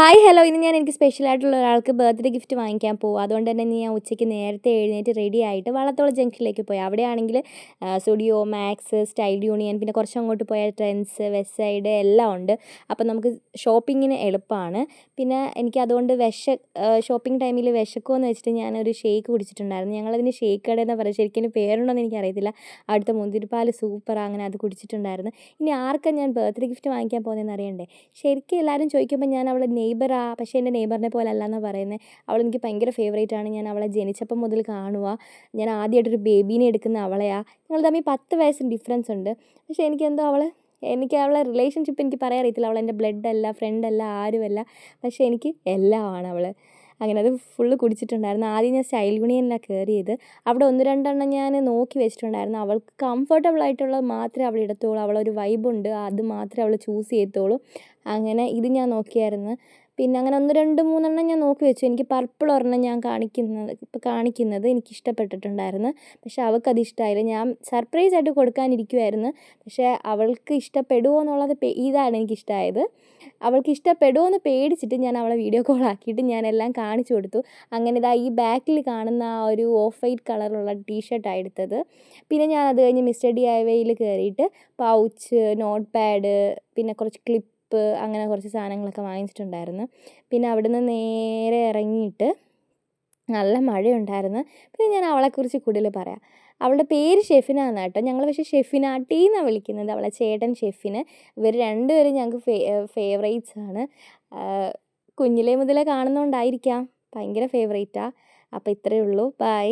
Hi hello ഇന്ന് എനിക്ക് സ്പെഷ്യലായിട്ടുള്ള ഒരാൾക്ക് ബർത്ത്ഡേ ഗിഫ്റ്റ് വാങ്ങിക്കാൻ പോകും. അതുകൊണ്ട് തന്നെ ഞാൻ ഉച്ചയ്ക്ക് നേരത്തെ എഴുന്നേറ്റ് റെഡി ആയിട്ട് വള്ളത്തോൾ ജംഗ്ഷനിലേക്ക് പോയി. അവിടെയാണെങ്കിൽ സ്റ്റുഡിയോ മാക്സ്, സ്റ്റൈൽ യൂണിയൻ, പിന്നെ കുറച്ച് അങ്ങോട്ട് പോയാൽ ട്രെൻഡ്സ്, വെസ്റ്റ് സൈഡ് എല്ലാം ഉണ്ട്. അപ്പം നമുക്ക് ഷോപ്പിങ്ങിന് എളുപ്പമാണ്. പിന്നെ എനിക്ക് അതുകൊണ്ട് ഷോപ്പിംഗ് ടൈമിൽ വിശക്കുമെന്ന് വെച്ചിട്ട് ഞാനൊരു ഷേക്ക് കുടിച്ചിട്ടുണ്ടായിരുന്നു. ഞങ്ങളതിന് ഷേക്ക് കടയെന്ന് പറയും, ശരിക്കും പേരുണ്ടോയെന്ന് എനിക്കറിയത്തില്ല. അവിടുത്തെ മുന്തിരിപ്പാൽ സൂപ്പറാണ്, അങ്ങനെ അത് കുടിച്ചിട്ടുണ്ടായിരുന്നു. ഇനി ആർക്കാണ് ഞാൻ ബർത്ത്ഡേ ഗിഫ്റ്റ് വാങ്ങിക്കാൻ പോകുന്നതെന്ന് അറിയണ്ടേ? ശരിക്കും എല്ലാവരും ചോദിക്കുമ്പോൾ ഞാൻ അവളെ നെയ്ബറാ, പക്ഷേ എൻ്റെ നെയ്ബറിനെ പോലെ അല്ലാന്നാണ് പറയുന്നത്. അവളെനിക്ക് ഭയങ്കര ഫേവറേറ്റാണ്. ഞാൻ അവളെ ജനിച്ചപ്പം മുതൽ കാണുക. ഞാൻ ആദ്യമായിട്ടൊരു ബേബീനെ എടുക്കുന്ന അവളെയാണ്. ഞങ്ങൾ തമ്മിൽ 10 വയസ്സിന് ഡിഫറൻസ് ഉണ്ട്. പക്ഷേ എനിക്കെന്തോ എനിക്ക് അവളെ റിലേഷൻഷിപ്പ് എനിക്ക് പറയാൻ അറിയത്തില്ല. അവളെൻ്റെ ബ്ലഡല്ല, ഫ്രണ്ടല്ല, ആരുമല്ല. പക്ഷേ എനിക്ക് എല്ലാമാണ് അവൾ. അങ്ങനെ അത് ഫുള്ള് കുടിച്ചിട്ടുണ്ടായിരുന്നു. ആദ്യം ഞാൻ സ്റ്റൈൽ യൂണിയനിലാണ് കയറിയത്. അവിടെ 1, 2 എണ്ണം ഞാൻ നോക്കി വെച്ചിട്ടുണ്ടായിരുന്നു. അവൾക്ക് കംഫർട്ടബിൾ ആയിട്ടുള്ളത് മാത്രമേ അവൾ എടുത്തോളൂ. അവളൊരു വൈബുണ്ട്, അത് മാത്രമേ അവൾ ചൂസ് ചെയ്യത്തുള്ളൂ. അങ്ങനെ ഇത് ഞാൻ നോക്കിയായിരുന്നു. പിന്നെ അങ്ങനെ 1, 2, 3 എണ്ണം ഞാൻ നോക്കി വെച്ചു. എനിക്ക് പർപ്പിൾ ഒരെണ്ണം ഞാൻ കാണിക്കുന്നത് എനിക്കിഷ്ടപ്പെട്ടിട്ടുണ്ടായിരുന്നു. പക്ഷേ അവൾക്കത് ഇഷ്ടമായില്ല. ഞാൻ സർപ്രൈസായിട്ട് കൊടുക്കാനിരിക്കുമായിരുന്നു. പക്ഷേ അവൾക്ക് ഇഷ്ടപ്പെടുമോ എന്നുള്ളത് ഇതാണ് എനിക്കിഷ്ടമായത്. അവൾക്ക് ഇഷ്ടപ്പെടുമോ എന്ന് പേടിച്ചിട്ട് ഞാൻ അവളെ വീഡിയോ കോൾ ആക്കിയിട്ട് ഞാനെല്ലാം കാണിച്ചു കൊടുത്തു. അങ്ങനെ ഇതാ ഈ ബാക്കിൽ കാണുന്ന ആ ഒരു ഓഫ് വൈറ്റ് കളറുള്ള ടീഷർട്ടാണ് എടുത്തത്. പിന്നെ ഞാൻ അത് കഴിഞ്ഞ് മിസ്റ്റർ DIYയിൽ കയറിയിട്ട് പൗച്ച്, നോട്ട് പാഡ്, പിന്നെ കുറച്ച് ക്ലിപ്പ്, അങ്ങനെ കുറച്ച് സാധനങ്ങളൊക്കെ വാങ്ങിച്ചിട്ടുണ്ടായിരുന്നു. പിന്നെ അവിടുന്ന് നേരെ ഇറങ്ങിയിട്ട് നല്ല മഴയുണ്ടായിരുന്നു. പിന്നെ ഞാൻ അവളെക്കുറിച്ച് കൂടുതൽ പറയാം. അവളുടെ പേര് ഷെഫിന എന്നാണ് കേട്ടോ. ഞങ്ങൾ പക്ഷേ ഷെഫിനാട്ടി എന്നാണ് വിളിക്കുന്നത്. അവളെ ചേട്ടൻ ഷെഫിന്. ഇവർ രണ്ടുപേരും ഞങ്ങൾക്ക് ഫേവറേറ്റ്സ് ആണ്. കുഞ്ഞിലേ മുതലേ കാണുന്നതുകൊണ്ടായിരിക്കാം ഭയങ്കര ഫേവറേറ്റാണ്. അപ്പോൾ ഇത്രയേ ഉള്ളൂ. ബൈ.